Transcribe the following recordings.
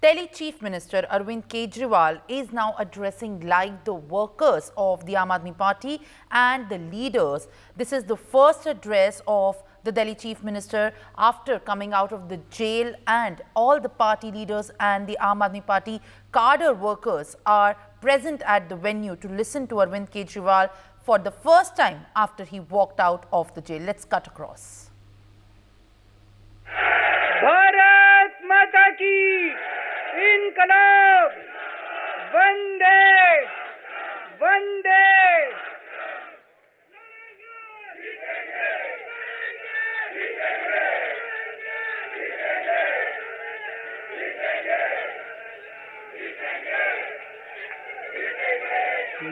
Delhi Chief Minister Arvind Kejriwal is now addressing live the workers of the Aam Aadmi Party and the leaders. This is the first address of the Delhi Chief Minister after coming out of the jail, and all the party leaders and the Aam Aadmi Party cadre workers are present at the venue to listen to Arvind Kejriwal for the first time after he walked out of the jail. Let's cut across. Bharat माता की इनकलाब वंदे वंदे।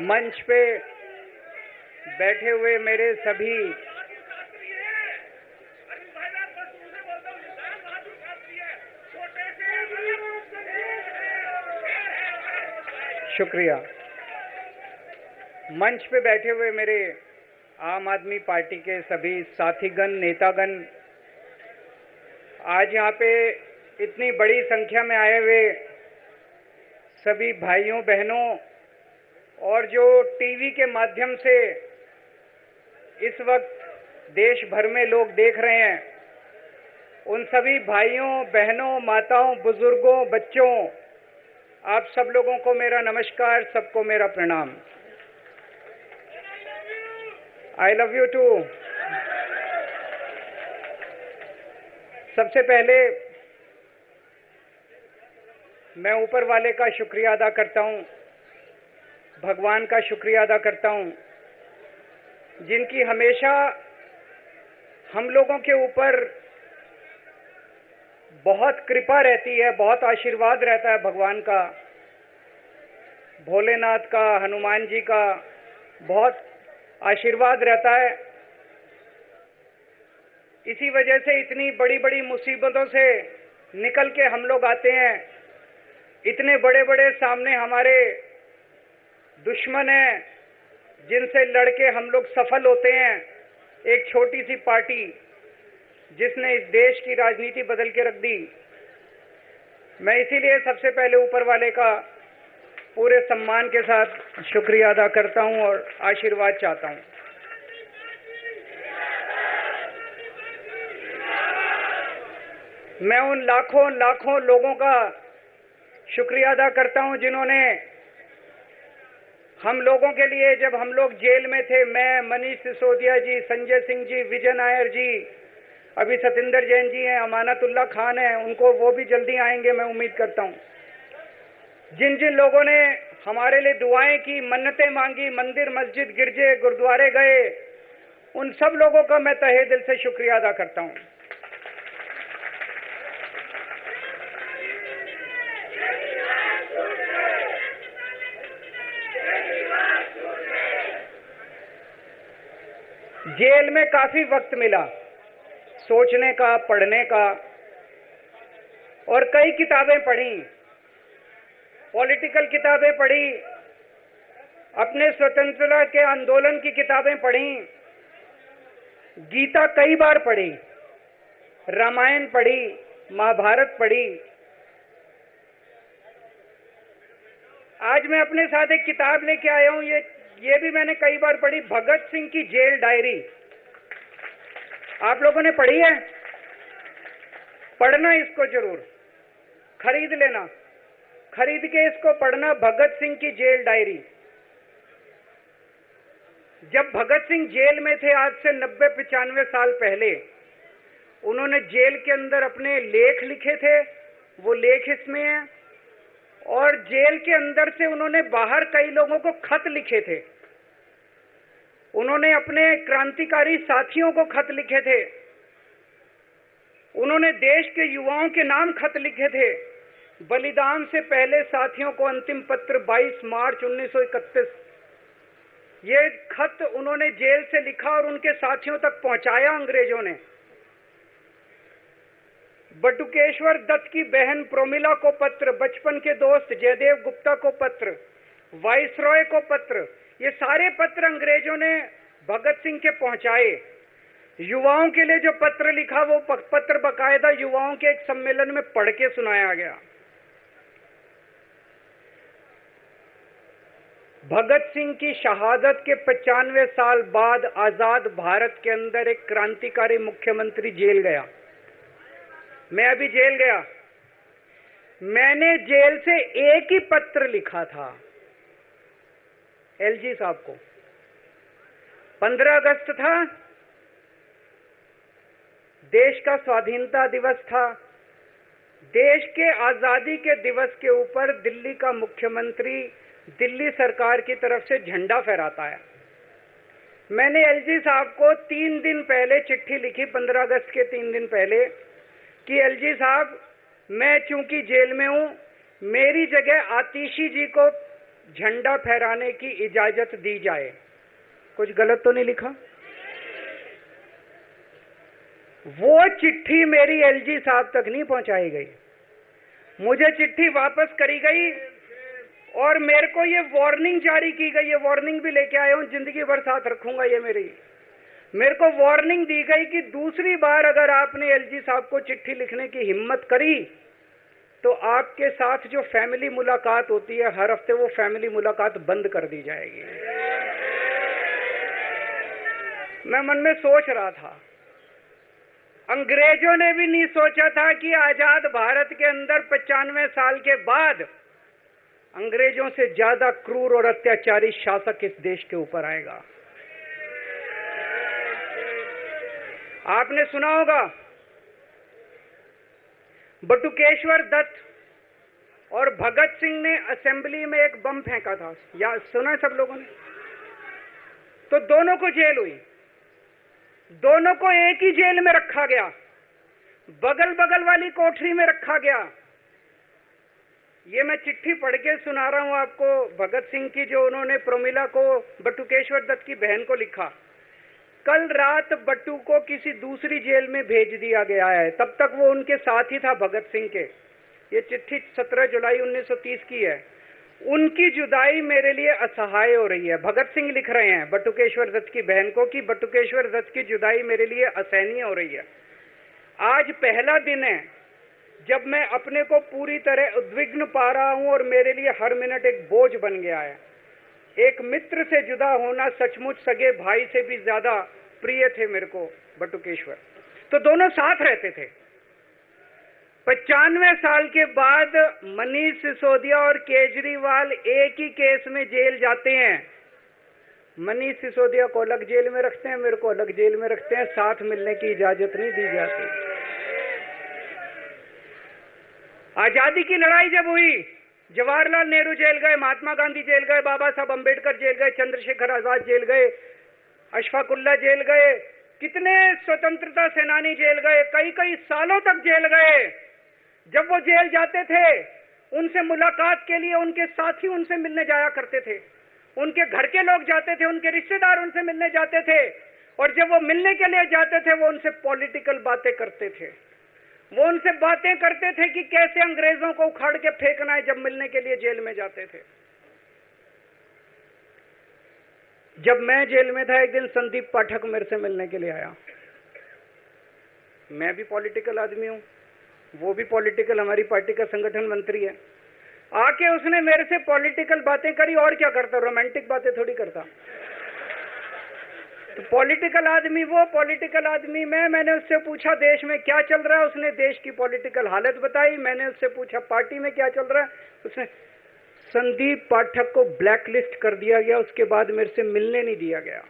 मंच पे बैठे हुए मेरे सभी शुक्रिया। मंच पे बैठे हुए मेरे आम आदमी पार्टी के सभी साथीगण, नेतागण, आज यहाँ पे इतनी बड़ी संख्या में आए हुए सभी भाइयों बहनों और जो टीवी के माध्यम से इस वक्त देश भर में लोग देख रहे हैं, उन सभी भाइयों बहनों, माताओं, बुजुर्गों, बच्चों, आप सब लोगों को मेरा नमस्कार, सबको मेरा प्रणाम। I love you too. सबसे पहले मैं ऊपर वाले का शुक्रिया अदा करता हूं, भगवान का शुक्रिया अदा करता हूं, जिनकी हमेशा हम लोगों के ऊपर बहुत कृपा रहती है, बहुत आशीर्वाद रहता है भगवान का, भोलेनाथ का, हनुमान जी का बहुत आशीर्वाद रहता है। इसी वजह से इतनी बड़ी बड़ी मुसीबतों से निकल के हम लोग आते हैं। इतने बड़े बड़े सामने हमारे दुश्मन हैं जिनसे लड़के हम लोग सफल होते हैं। एक छोटी सी पार्टी जिसने इस देश की राजनीति बदल के रख दी। मैं इसीलिए सबसे पहले ऊपर वाले का पूरे सम्मान के साथ शुक्रिया अदा करता हूं और आशीर्वाद चाहता हूं। मैं उन लाखों लाखों लोगों का शुक्रिया अदा करता हूं जिन्होंने हम लोगों के लिए, जब हम लोग जेल में थे, मैं, मनीष सिसोदिया जी, संजय सिंह जी, विजय नायर जी, अभी सतिंदर जैन जी हैं, अमानतुल्लाह खान हैं, उनको वो भी जल्दी आएंगे मैं उम्मीद करता हूं। जिन जिन लोगों ने हमारे लिए दुआएं की, मन्नतें मांगी, मंदिर मस्जिद गिरजे गुरुद्वारे गए, उन सब लोगों का मैं तहे दिल से शुक्रिया अदा करता हूं। जेल में काफी वक्त मिला सोचने का, पढ़ने का, और कई किताबें पढ़ी, पॉलिटिकल किताबें पढ़ी, अपने स्वतंत्रता के आंदोलन की किताबें पढ़ी, गीता कई बार पढ़ी, रामायण पढ़ी, महाभारत पढ़ी। आज मैं अपने साथ एक किताब लेके आया हूं, ये भी मैंने कई बार पढ़ी, भगत सिंह की जेल डायरी। आप लोगों ने पढ़ी है? पढ़ना इसको जरूर, खरीद लेना, खरीद के इसको पढ़ना, भगत सिंह की जेल डायरी। जब भगत सिंह जेल में थे, आज से 90-95 साल पहले, उन्होंने जेल के अंदर अपने लेख लिखे थे, वो लेख इसमें है। और जेल के अंदर से उन्होंने बाहर कई लोगों को खत लिखे थे, उन्होंने अपने क्रांतिकारी साथियों को खत लिखे थे, उन्होंने देश के युवाओं के नाम खत लिखे थे। बलिदान से पहले साथियों को अंतिम पत्र 22 मार्च 1931, ये खत उन्होंने जेल से लिखा और उनके साथियों तक पहुंचाया अंग्रेजों ने। बटुकेश्वर दत्त की बहन प्रोमिला को पत्र, बचपन के दोस्त जयदेव गुप्ता को पत्र, वाइसरॉय को पत्र, ये सारे पत्र अंग्रेजों ने भगत सिंह के पहुंचाए। युवाओं के लिए जो पत्र लिखा वो पत्र बकायदा युवाओं के एक सम्मेलन में पढ़ के सुनाया गया। भगत सिंह की शहादत के 95 साल बाद आजाद भारत के अंदर एक क्रांतिकारी मुख्यमंत्री जेल गया। मैं अभी जेल गया, मैंने जेल से एक ही पत्र लिखा था एलजी साहब को। 15 अगस्त था, देश का स्वाधीनता दिवस था। देश के आजादी के दिवस के ऊपर दिल्ली का मुख्यमंत्री दिल्ली सरकार की तरफ से झंडा फहराता है। मैंने एलजी साहब को 3 दिन पहले चिट्ठी लिखी, 15 अगस्त के 3 दिन पहले, कि एलजी साहब, मैं चूंकि जेल में हूं, मेरी जगह आतिशी जी को झंडा फहराने की इजाजत दी जाए। कुछ गलत तो नहीं लिखा? वो चिट्ठी मेरी एलजी साहब तक नहीं पहुंचाई गई, मुझे चिट्ठी वापस करी गई और मेरे को ये वार्निंग जारी की गई। ये वार्निंग भी लेके आया हूं, जिंदगी भर साथ रखूंगा ये मेरे को वार्निंग दी गई कि दूसरी बार अगर आपने एलजी साहब को चिट्ठी लिखने की हिम्मत करी तो आपके साथ जो फैमिली मुलाकात होती है हर हफ्ते, वो फैमिली मुलाकात बंद कर दी जाएगी। मैं मन में सोच रहा था, अंग्रेजों ने भी नहीं सोचा था कि आजाद भारत के अंदर 95 साल के बाद अंग्रेजों से ज्यादा क्रूर और अत्याचारी शासक इस देश के ऊपर आएगा। आपने सुना होगा, बटुकेश्वर दत्त और भगत सिंह ने असेंबली में एक बम फेंका था, या सुना सब लोगों ने? तो दोनों को जेल हुई, दोनों को एक ही जेल में रखा गया, बगल बगल वाली कोठरी में रखा गया। ये मैं चिट्ठी पढ़ के सुना रहा हूं आपको, भगत सिंह की, जो उन्होंने प्रोमिला को, बटुकेश्वर दत्त की बहन को लिखा। कल रात बट्टू को किसी दूसरी जेल में भेज दिया गया है, तब तक वो उनके साथ ही था भगत सिंह के। ये चिट्ठी 17 जुलाई 1930 की है। उनकी जुदाई मेरे लिए असहाय हो रही है। भगत सिंह लिख रहे हैं बटुकेश्वर दत्त की बहन को कि बटुकेश्वर दत्त की जुदाई मेरे लिए असहनीय हो रही है। आज पहला दिन है जब मैं अपने को पूरी तरह उद्विग्न पा रहा हूं और मेरे लिए हर मिनट एक बोझ बन गया है। एक मित्र से जुदा होना सचमुच सगे भाई से भी ज्यादा प्रिय थे मेरे को बटुकेश्वर। तो दोनों साथ रहते थे। 95 साल के बाद मनीष सिसोदिया और केजरीवाल एक ही केस में जेल जाते हैं। मनीष सिसोदिया को अलग जेल में रखते हैं, मेरे को अलग जेल में रखते हैं, साथ मिलने की इजाजत नहीं दी जाती। आजादी की लड़ाई जब हुई, जवाहरलाल नेहरू जेल गए, महात्मा गांधी जेल गए, बाबा साहब अंबेडकर जेल गए, चंद्रशेखर आजाद जेल गए, अशफाकुल्ला जेल गए, कितने स्वतंत्रता सेनानी जेल गए, कई कई सालों तक जेल गए। जब वो जेल जाते थे, उनसे मुलाकात के लिए उनके साथी उनसे मिलने जाया करते थे, उनके घर के लोग जाते थे, उनके रिश्तेदार उनसे मिलने जाते थे, और जब वो मिलने के लिए जाते थे वो उनसे पॉलिटिकल बातें करते थे। वो उनसे बातें करते थे कि कैसे अंग्रेजों को उखाड़ के फेंकना है, जब मिलने के लिए जेल में जाते थे। जब मैं जेल में था, एक दिन संदीप पाठक मेरे से मिलने के लिए आया। मैं भी पॉलिटिकल आदमी हूं, वो भी पॉलिटिकल, हमारी पार्टी का संगठन मंत्री है। आके उसने मेरे से पॉलिटिकल बातें करी, और क्या करता, रोमांटिक बातें थोड़ी करता। तो पॉलिटिकल आदमी वो, पॉलिटिकल आदमी मैंने उससे पूछा देश में क्या चल रहा है, उसने देश की पॉलिटिकल हालत बताई। मैंने उससे पूछा पार्टी में क्या चल रहा है, उसने संदीप पाठक को ब्लैकलिस्ट कर दिया गया, उसके बाद मेरे से मिलने नहीं दिया गया।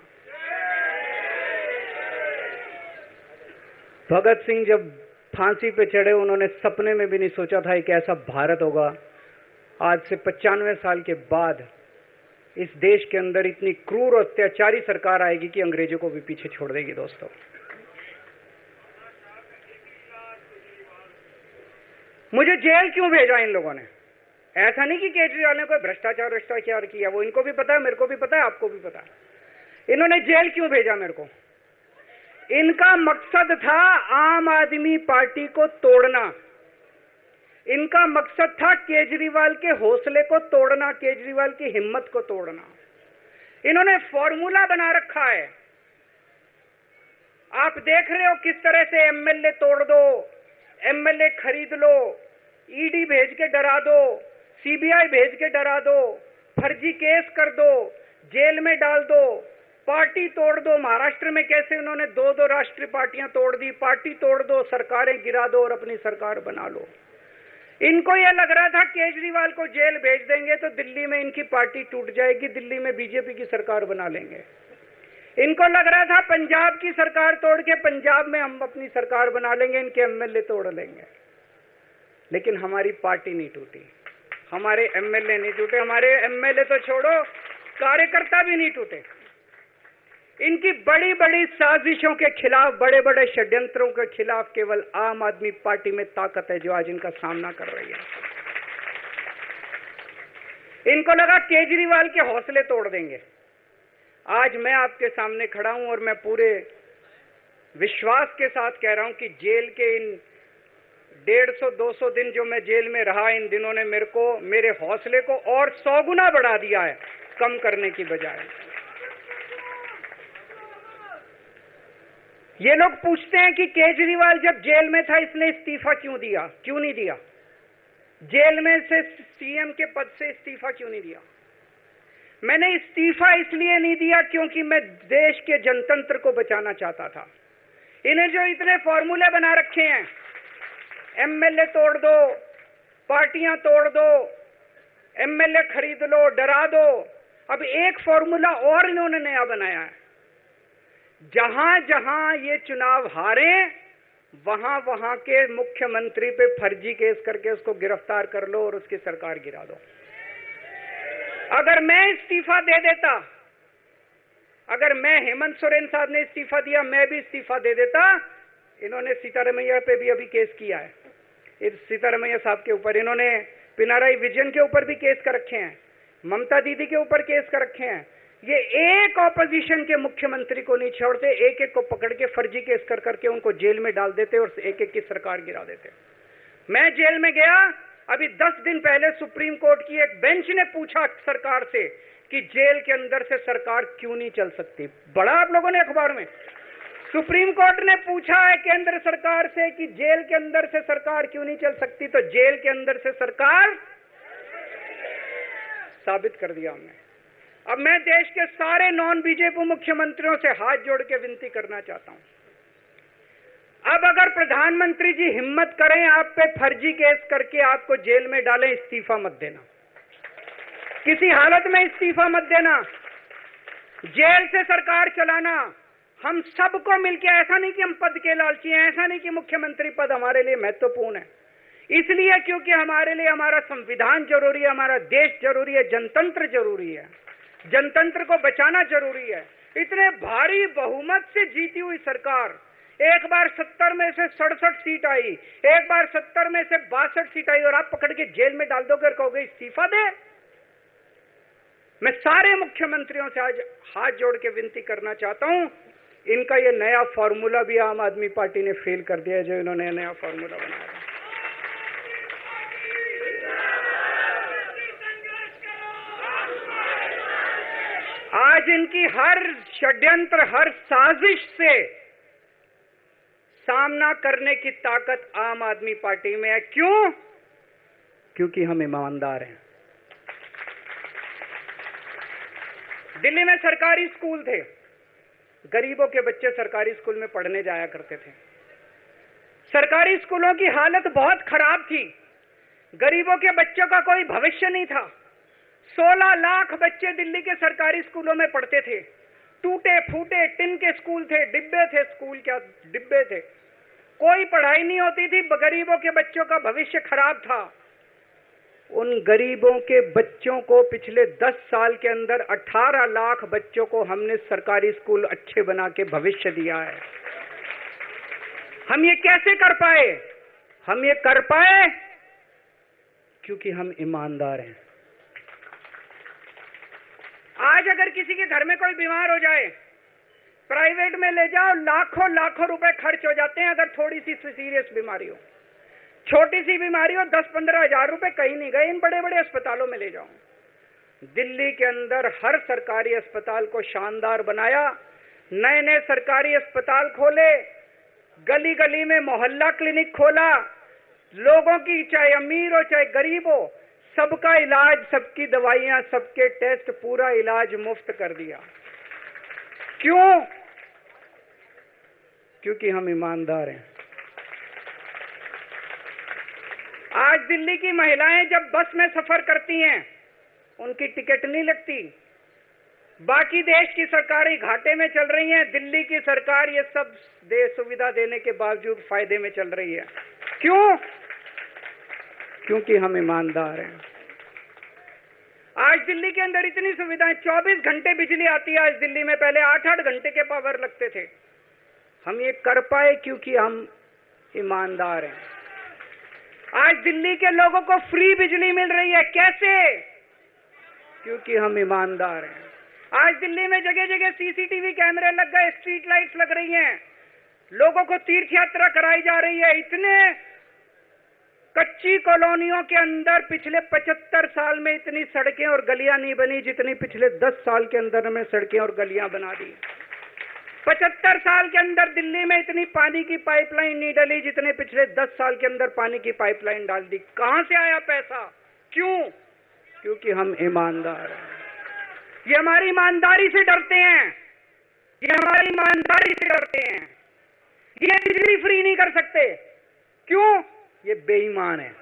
भगत सिंह जब फांसी पे चढ़े, उन्होंने सपने में भी नहीं सोचा था कि ऐसा भारत होगा। आज से 95 साल के बाद इस देश के अंदर इतनी क्रूर और अत्याचारी सरकार आएगी कि अंग्रेजों को भी पीछे छोड़ देगी। दोस्तों, मुझे जेल क्यों भेजा इन लोगों ने? ऐसा नहीं कि केजरीवाल ने कोई भ्रष्टाचार किया, वो इनको भी पता है, मेरे को भी पता है, आपको भी पता है। इन्होंने जेल क्यों भेजा मेरे को? इनका मकसद था आम आदमी पार्टी को तोड़ना। इनका मकसद था केजरीवाल के हौसले को तोड़ना, केजरीवाल की हिम्मत को तोड़ना। इन्होंने फॉर्मूला बना रखा है। आप देख रहे हो किस तरह से एमएलए तोड़ दो, एमएलए खरीद लो, ईडी भेज के डरा दो, सीबीआई भेज के डरा दो, फर्जी केस कर दो, जेल में डाल दो, पार्टी तोड़ दो। महाराष्ट्र में कैसे उन्होंने दो दो राष्ट्रीय पार्टियां तोड़ दी, पार्टी तोड़ दो, सरकारें गिरा दो और अपनी सरकार बना लो। इनको यह लग रहा था केजरीवाल को जेल भेज देंगे तो दिल्ली में इनकी पार्टी टूट जाएगी, दिल्ली में बीजेपी की सरकार बना लेंगे। इनको लग रहा था पंजाब की सरकार तोड़ के पंजाब में हम अपनी सरकार बना लेंगे, इनके एमएलए तोड़ लेंगे। लेकिन हमारी पार्टी नहीं टूटी, हमारे एमएलए नहीं टूटे, हमारे एमएलए तो छोड़ो, कार्यकर्ता भी नहीं टूटे। इनकी बड़ी बड़ी साजिशों के खिलाफ, बड़े बड़े षड्यंत्रों के खिलाफ केवल आम आदमी पार्टी में ताकत है जो आज इनका सामना कर रही है। इनको लगा केजरीवाल के हौसले तोड़ देंगे। आज मैं आपके सामने खड़ा हूं और मैं पूरे विश्वास के साथ कह रहा हूं कि जेल के इन 150-200 दिन जो मैं जेल में रहा, इन दिनों ने मेरे हौसले को और 100 गुना बढ़ा दिया है, कम करने की बजाय। ये लोग पूछते हैं कि केजरीवाल जब जेल में था इसने इस्तीफा क्यों दिया, क्यों नहीं दिया? जेल में से सीएम के पद से इस्तीफा क्यों नहीं दिया? मैंने इस्तीफा इसलिए नहीं दिया क्योंकि मैं देश के जनतंत्र को बचाना चाहता था। इन्हें जो इतने फॉर्मूले बना रखे हैं, एमएलए तोड़ दो, पार्टियां तोड़ दो, एमएलए खरीद लो, डरा दो, अब एक फॉर्मूला और इन्होंने नया बनाया है। जहां जहां ये चुनाव हारे, वहां वहां के मुख्यमंत्री पे फर्जी केस करके उसको गिरफ्तार कर लो और उसकी सरकार गिरा दो। अगर मैं इस्तीफा दे देता, अगर मैं हेमंत सोरेन साहब ने इस्तीफा दिया, मैं भी इस्तीफा दे देता। इन्होंने सीतारमैया पे भी अभी केस किया है, इस सीतारमैया साहब के ऊपर। इन्होंने पिनाराई विजयन के ऊपर भी केस कर रखे हैं, ममता दीदी के ऊपर केस कर रखे हैं। ये एक ऑपोजिशन के मुख्यमंत्री को नहीं छोड़ते, एक एक को पकड़ के फर्जी केस कर करके उनको जेल में डाल देते और एक एक की सरकार गिरा देते। मैं जेल में गया, अभी 10 दिन पहले सुप्रीम कोर्ट की एक बेंच ने पूछा सरकार से कि जेल के अंदर से सरकार क्यों नहीं चल सकती। बड़ा आप लोगों ने अखबार में, सुप्रीम कोर्ट ने पूछा है केंद्र सरकार से कि जेल के अंदर से सरकार क्यों नहीं चल सकती, तो जेल के अंदर से सरकार साबित कर दिया हमने। अब मैं देश के सारे नॉन बीजेपी मुख्यमंत्रियों से हाथ जोड़ के विनती करना चाहता हूं, अब अगर प्रधानमंत्री जी हिम्मत करें आप पे फर्जी केस करके आपको जेल में डालें, इस्तीफा मत देना, किसी हालत में इस्तीफा मत देना। जेल से सरकार चलाना हम सबको मिलकर, ऐसा नहीं कि हम पद के लालची हैं, ऐसा नहीं कि मुख्यमंत्री पद हमारे लिए महत्वपूर्ण है, इसलिए क्योंकि हमारे लिए हमारा संविधान जरूरी है, हमारा देश जरूरी है, जनतंत्र जरूरी है, जनतंत्र को बचाना जरूरी है। इतने भारी बहुमत से जीती हुई सरकार, एक बार 70 में से 67 सीट आई, एक बार 70 में से 62 सीट आई और आप पकड़ के जेल में डाल दोगे और कहोगे इस्तीफा दे। मैं सारे मुख्यमंत्रियों से आज हाथ जोड़ के विनती करना चाहता हूं, इनका ये नया फॉर्मूला भी आम आदमी पार्टी ने फेल कर दिया है, जो इन्होंने नया फॉर्मूला बनाया। आज इनकी हर षड्यंत्र, हर साजिश से सामना करने की ताकत आम आदमी पार्टी में है। क्यों? क्योंकि हम ईमानदार हैं। दिल्ली में सरकारी स्कूल थे, गरीबों के बच्चे सरकारी स्कूल में पढ़ने जाया करते थे। सरकारी स्कूलों की हालत बहुत खराब थी, गरीबों के बच्चों का कोई भविष्य नहीं था। 16 लाख बच्चे दिल्ली के सरकारी स्कूलों में पढ़ते थे। टूटे फूटे टिन के स्कूल थे, डिब्बे थे, स्कूल क्या डिब्बे थे, कोई पढ़ाई नहीं होती थी, गरीबों के बच्चों का भविष्य खराब था। उन गरीबों के बच्चों को पिछले 10 साल के अंदर 18 लाख बच्चों को हमने सरकारी स्कूल अच्छे बना के भविष्य दिया है। हम ये कैसे कर पाए? हम ये कर पाए क्योंकि हम ईमानदार हैं। आज अगर किसी के घर में कोई बीमार हो जाए, प्राइवेट में ले जाओ, लाखों लाखों रुपए खर्च हो जाते हैं। अगर थोड़ी सी सीरियस बीमारी हो, छोटी सी बीमारी हो, 10-15 हजार रुपए कहीं नहीं गए, इन बड़े बड़े अस्पतालों में ले जाओ। दिल्ली के अंदर हर सरकारी अस्पताल को शानदार बनाया, नए नए सरकारी अस्पताल खोले, गली गली में मोहल्ला क्लिनिक खोला। लोगों की, चाहे अमीर हो चाहे गरीब हो, सबका इलाज, सबकी दवाइयां, सबके टेस्ट, पूरा इलाज मुफ्त कर दिया। क्यों? क्योंकि हम ईमानदार हैं। आज दिल्ली की महिलाएं जब बस में सफर करती हैं, उनकी टिकट नहीं लगती। बाकी देश की सरकारें घाटे में चल रही हैं, दिल्ली की सरकार ये सब सुविधा देने के बावजूद फायदे में चल रही है। क्यों? क्योंकि हम ईमानदार हैं। आज दिल्ली के अंदर इतनी सुविधाएं, 24 घंटे बिजली आती है आज दिल्ली में, पहले 8-8 घंटे के पावर लगते थे। हम ये कर पाए क्योंकि हम ईमानदार हैं। आज दिल्ली के लोगों को फ्री बिजली मिल रही है। कैसे? क्योंकि हम ईमानदार हैं। आज दिल्ली में जगह जगह सीसीटीवी कैमरे लग गए, स्ट्रीट लाइट्स लग रही हैं, लोगों को तीर्थ यात्रा कराई जा रही है। इतने कच्ची कॉलोनियों के अंदर पिछले 75 साल में इतनी सड़कें और गलियां नहीं बनी जितनी पिछले 10 साल के अंदर में सड़कें और गलियां बना दी। 75 साल के अंदर दिल्ली में इतनी पानी की पाइपलाइन नहीं डली जितने पिछले 10 साल के अंदर पानी की पाइपलाइन डाल दी। कहां से आया पैसा? क्यों? क्योंकि हम ईमानदार हैं। ये हमारी ईमानदारी से डरते हैं, ये हमारी ईमानदारी से डरते हैं। ये बिजली फ्री नहीं कर सकते। क्यों? ये बेईमान है।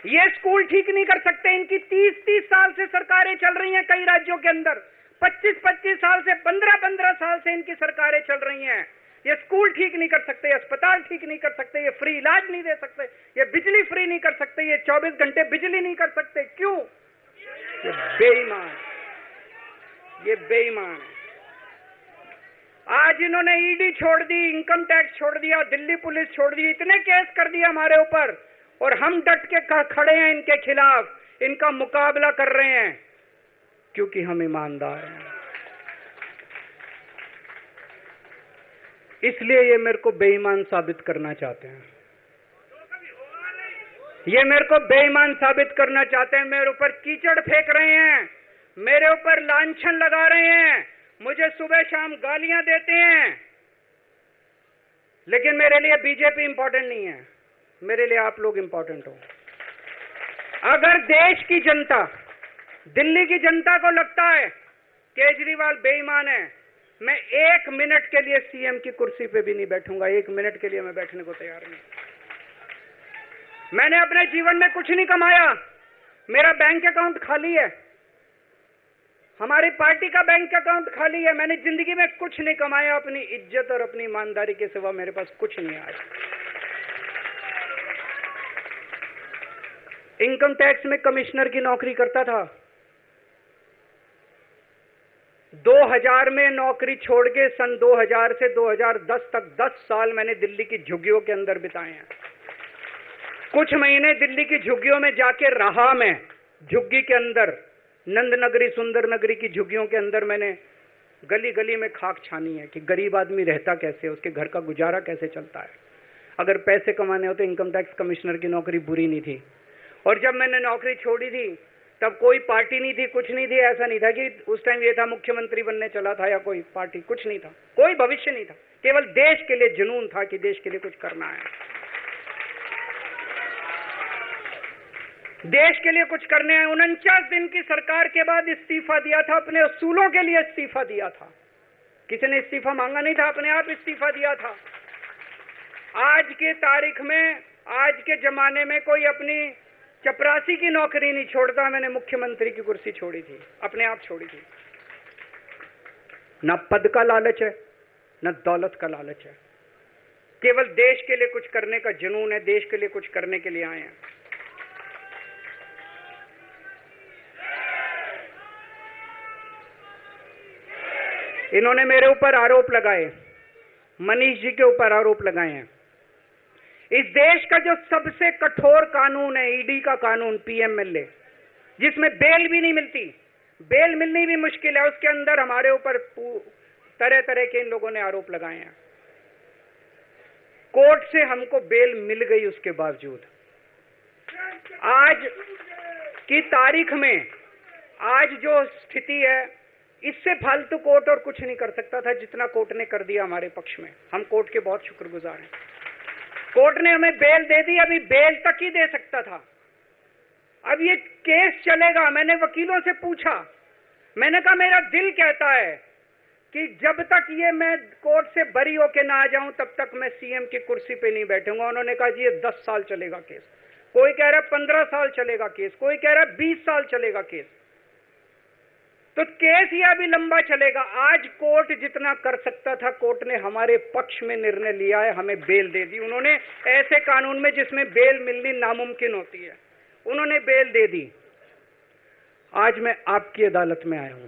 ये स्कूल ठीक नहीं कर सकते। इनकी 30-30 साल से सरकारें चल रही हैं कई राज्यों के अंदर, 25-25 साल से, 15-15 साल से इनकी सरकारें चल रही हैं। ये स्कूल ठीक नहीं कर सकते, अस्पताल ठीक नहीं कर सकते, ये फ्री इलाज नहीं दे सकते, ये बिजली फ्री नहीं कर सकते, ये 24 घंटे बिजली नहीं कर सकते। क्यों? ये बेईमान, ये बेईमान है। आज इन्होंने ईडी छोड़ दी, इनकम टैक्स छोड़ दिया, दिल्ली पुलिस छोड़ दी, इतने केस कर दिए हमारे ऊपर, और हम डट के खड़े हैं इनके खिलाफ, इनका मुकाबला कर रहे हैं क्योंकि हम ईमानदार हैं। इसलिए ये मेरे को बेईमान साबित करना चाहते हैं। ये मेरे को बेईमान साबित करना चाहते हैं। मेरे ऊपर कीचड़ फेंक रहे हैं, मेरे ऊपर लांछन लगा रहे हैं, मुझे सुबह शाम गालियां देते हैं। लेकिन मेरे लिए बीजेपी इंपॉर्टेंट नहीं है, मेरे लिए आप लोग इंपॉर्टेंट हो। अगर देश की जनता, दिल्ली की जनता को लगता है केजरीवाल बेईमान है, मैं 1 मिनट के लिए सीएम की कुर्सी पे भी नहीं बैठूंगा। 1 मिनट के लिए मैं बैठने को तैयार नहीं। मैंने अपने जीवन में कुछ नहीं कमाया, मेरा बैंक अकाउंट खाली है, हमारी पार्टी का बैंक अकाउंट खाली है। मैंने जिंदगी में कुछ नहीं कमाया, अपनी इज्जत और अपनी ईमानदारी के सिवा मेरे पास कुछ नहीं आया। इनकम टैक्स में कमिश्नर की नौकरी करता था, 2000 में नौकरी छोड़ के सन 2000 से 2010 तक 10 साल मैंने दिल्ली की झुग्गियों के अंदर बिताए हैं। कुछ महीने दिल्ली की झुग्गियों में जाके रहा मैं, झुग्गी के अंदर, नंद नगरी, सुंदर नगरी की झुग्गियों के अंदर मैंने गली गली में खाक छानी है कि गरीब आदमी रहता कैसे, उसके घर का गुजारा कैसे चलता है। अगर पैसे कमाने हो तो इनकम टैक्स कमिश्नर की नौकरी बुरी नहीं थी। और जब मैंने नौकरी छोड़ी थी तब कोई पार्टी नहीं थी, कुछ नहीं थी। ऐसा नहीं था कि उस टाइम ये था मुख्यमंत्री बनने चला था या कोई पार्टी, कुछ नहीं था, कोई भविष्य नहीं था। केवल देश के लिए जुनून था कि देश के लिए कुछ करना है, देश के लिए कुछ करने हैं। 49 दिन की सरकार के बाद इस्तीफा दिया था, अपने असूलों के लिए इस्तीफा दिया था। किसी ने इस्तीफा मांगा नहीं था, अपने आप इस्तीफा दिया था। आज के तारीख में, आज के जमाने में कोई अपनी चपरासी की नौकरी नहीं छोड़ता। मैंने मुख्यमंत्री की कुर्सी छोड़ी थी, अपने आप छोड़ी थी। न पद का लालच है, न दौलत का लालच है, केवल देश के लिए कुछ करने का जुनून है, देश के लिए कुछ करने के लिए आए हैं। इन्होंने मेरे ऊपर आरोप लगाए, मनीष जी के ऊपर आरोप लगाए हैं। इस देश का जो सबसे कठोर कानून है, ईडी का कानून, पीएमएलए, जिसमें बेल भी नहीं मिलती, बेल मिलनी भी मुश्किल है, उसके अंदर हमारे ऊपर तरह तरह के इन लोगों ने आरोप लगाए हैं। कोर्ट से हमको बेल मिल गई, उसके बावजूद आज की तारीख में, आज जो स्थिति है, इससे फालतू कोर्ट और कुछ नहीं कर सकता था जितना कोर्ट ने कर दिया हमारे पक्ष में। हम कोर्ट के बहुत शुक्रगुजार हैं। कोर्ट ने हमें बेल दे दी, अभी बेल तक ही दे सकता था। अब ये केस चलेगा। मैंने वकीलों से पूछा, मैंने कहा मेरा दिल कहता है कि जब तक ये मैं कोर्ट से बरी होके ना आ जाऊं तब तक मैं सीएम की कुर्सी पे नहीं बैठूंगा। उन्होंने कहा जी ये 10 साल चलेगा केस, कोई कह रहा है 15 साल चलेगा केस, कोई कह रहा है 20 साल चलेगा केस। तो केस ये अभी लंबा चलेगा। आज कोर्ट जितना कर सकता था, कोर्ट ने हमारे पक्ष में निर्णय लिया है, हमें बेल दे दी। उन्होंने ऐसे कानून में जिसमें बेल मिलनी नामुमकिन होती है, उन्होंने बेल दे दी। आज मैं आपकी अदालत में आया हूं,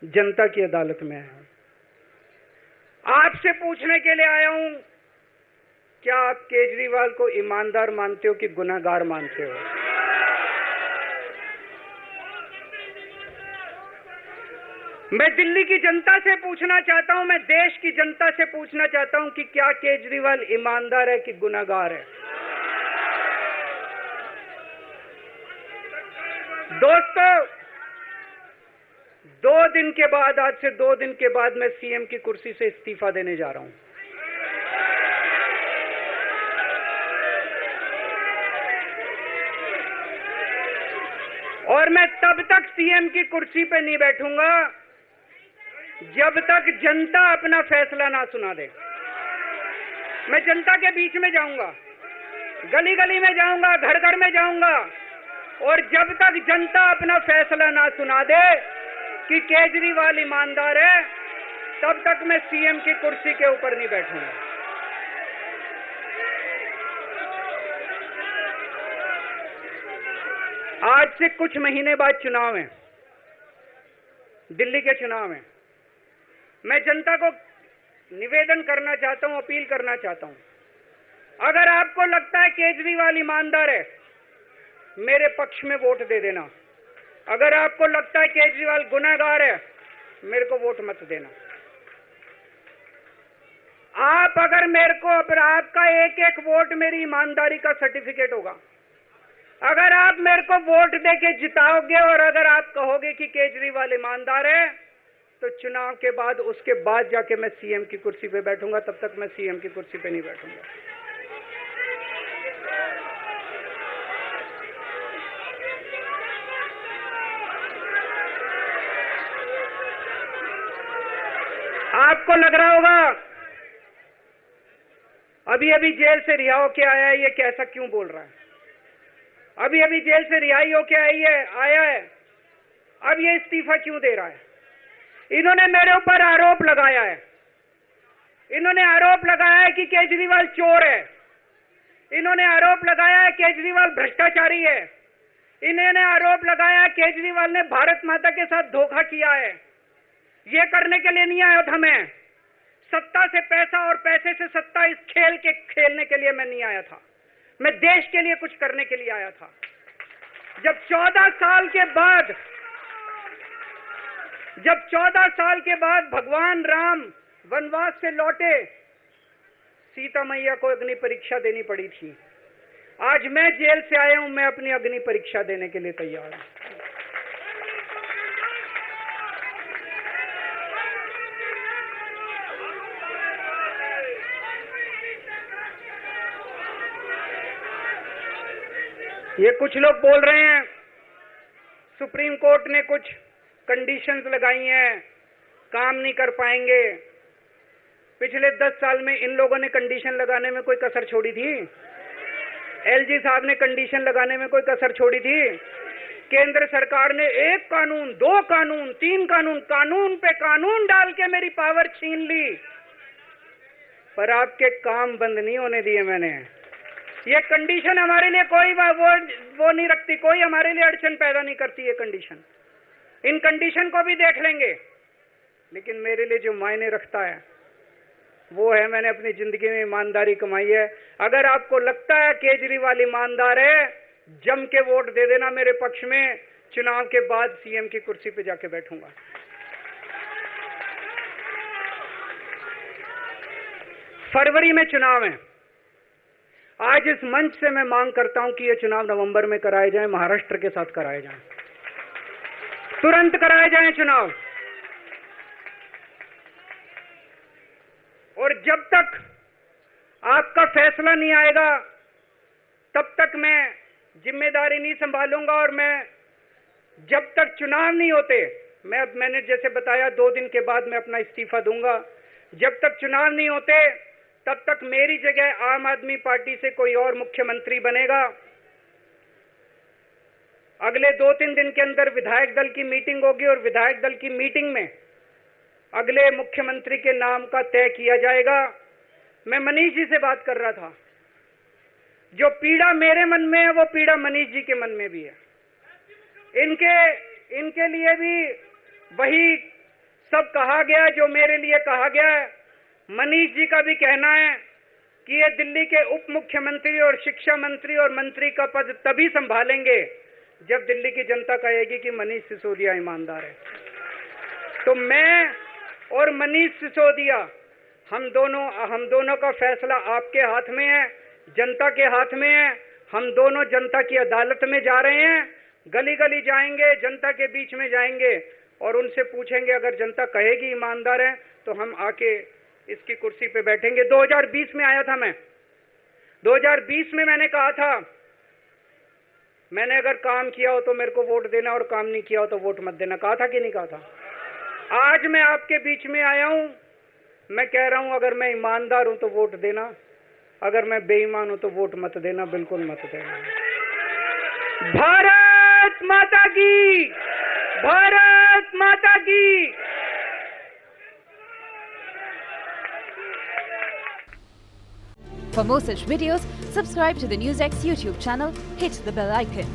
जनता की अदालत में आया हूं, आपसे पूछने के लिए आया हूं, क्या आप केजरीवाल को ईमानदार मानते हो कि गुनहगार मानते हो? मैं दिल्ली की जनता से पूछना चाहता हूं, मैं देश की जनता से पूछना चाहता हूं कि क्या केजरीवाल ईमानदार है कि गुनहगार है? दोस्तों, 2 दिन के बाद, आज से 2 दिन के बाद मैं सीएम की कुर्सी से इस्तीफा देने जा रहा हूं। और मैं तब तक सीएम की कुर्सी पे नहीं बैठूंगा जब तक जनता अपना फैसला ना सुना दे। मैं जनता के बीच में जाऊंगा, गली गली में जाऊंगा, घर घर में जाऊंगा, और जब तक जनता अपना फैसला ना सुना दे कि केजरीवाल ईमानदार है, तब तक मैं सीएम की कुर्सी के ऊपर नहीं बैठूंगा। आज से कुछ महीने बाद चुनाव है, दिल्ली के चुनाव है। मैं जनता को निवेदन करना चाहता हूं, अपील करना चाहता हूं, अगर आपको लगता है केजरीवाल ईमानदार है, मेरे पक्ष में वोट दे देना। अगर आपको लगता है केजरीवाल गुनहगार है, मेरे को वोट मत देना। आप अगर मेरे को, आपका एक एक वोट मेरी ईमानदारी का सर्टिफिकेट होगा। अगर आप मेरे को वोट देके जिताओगे और अगर आप कहोगे कि केजरीवाल ईमानदार है, तो चुनाव के बाद, उसके बाद जाके मैं सीएम की कुर्सी पे बैठूंगा। तब तक मैं सीएम की कुर्सी पे नहीं बैठूंगा। आपको लग रहा होगा अभी अभी जेल से रिहा होके आया है, ये कैसा क्यों बोल रहा है? अभी अभी जेल से रिहाई होके आया है, अब ये इस्तीफा क्यों दे रहा है? इन्होंने मेरे ऊपर आरोप लगाया है, इन्होंने आरोप लगाया है कि केजरीवाल चोर है, इन्होंने आरोप लगाया है केजरीवाल भ्रष्टाचारी है, इन्होंने आरोप लगाया है केजरीवाल ने भारत माता के साथ धोखा किया है। ये करने के लिए नहीं आया था मैं, सत्ता से पैसा और पैसे से सत्ता, इस खेल के खेलने के लिए मैं नहीं आया था। मैं देश के लिए कुछ करने के लिए आया था। जब 14 साल के बाद भगवान राम वनवास से लौटे, सीता मैया को अग्नि परीक्षा देनी पड़ी थी। आज मैं जेल से आया हूं, मैं अपनी अग्नि परीक्षा देने के लिए तैयार हूं। ये कुछ लोग बोल रहे हैं सुप्रीम कोर्ट ने कुछ कंडीशंस लगाई हैं, काम नहीं कर पाएंगे। पिछले 10 साल में इन लोगों ने कंडीशन लगाने में कोई कसर छोड़ी थी? एलजी साहब ने कंडीशन लगाने में कोई कसर छोड़ी थी? केंद्र सरकार ने 1 कानून, 2 कानून, 3 कानून, कानून पे कानून डाल के मेरी पावर छीन ली, पर आपके काम बंद नहीं होने दिए मैंने। ये कंडीशन हमारे लिए कोई वो नहीं रखती, कोई हमारे लिए अड़चन पैदा नहीं करती ये कंडीशन। इन कंडीशन को भी देख लेंगे, लेकिन मेरे लिए जो मायने रखता है वो है, मैंने अपनी जिंदगी में ईमानदारी कमाई है। अगर आपको लगता है केजरीवाल ईमानदार है, जम के वोट दे देना मेरे पक्ष में। चुनाव के बाद सीएम की कुर्सी पे जाके बैठूंगा। फरवरी में चुनाव है। आज इस मंच से मैं मांग करता हूं कि ये चुनाव नवंबर में कराए जाएं, महाराष्ट्र के साथ कराए जाएं, तुरंत कराए जाएं चुनाव। और जब तक आपका फैसला नहीं आएगा, तब तक मैं जिम्मेदारी नहीं संभालूंगा और मैं जब तक चुनाव नहीं होते, मैंने जैसे बताया 2 दिन के बाद मैं अपना इस्तीफा दूंगा। जब तक चुनाव नहीं होते तब तक मेरी जगह आम आदमी पार्टी से कोई और मुख्यमंत्री बनेगा। अगले 2-3 दिन के अंदर विधायक दल की मीटिंग होगी और विधायक दल की मीटिंग में अगले मुख्यमंत्री के नाम का तय किया जाएगा। मैं मनीष जी से बात कर रहा था, जो पीड़ा मेरे मन में है वो पीड़ा मनीष जी के मन में भी है। इनके लिए भी वही सब कहा गया जो मेरे लिए कहा गया है। मनीष जी का भी कहना है कि ये दिल्ली के उप मुख्यमंत्री और शिक्षा मंत्री और मंत्री का पद तभी संभालेंगे जब दिल्ली की जनता कहेगी कि मनीष सिसोदिया ईमानदार है। तो मैं और मनीष सिसोदिया हम दोनों का फैसला आपके हाथ में है, जनता के हाथ में है। हम दोनों जनता की अदालत में जा रहे हैं, गली गली जाएंगे, जनता के बीच में जाएंगे और उनसे पूछेंगे, अगर जनता कहेगी ईमानदार है तो हम आके इसकी कुर्सी पे बैठेंगे। 2020 में आया था मैं, 2020 में मैंने कहा था, मैंने अगर काम किया हो तो मेरे को वोट देना और काम नहीं किया हो तो वोट मत देना, कहा था कि नहीं कहा था? आज मैं आपके बीच में आया हूं, मैं कह रहा हूं अगर मैं ईमानदार हूं तो वोट देना, अगर मैं बेईमान हूं तो वोट मत देना, बिल्कुल मत देना। भारत माता की, भारत माता की। For more such videos, subscribe to the NewsX YouTube channel, hit the bell icon.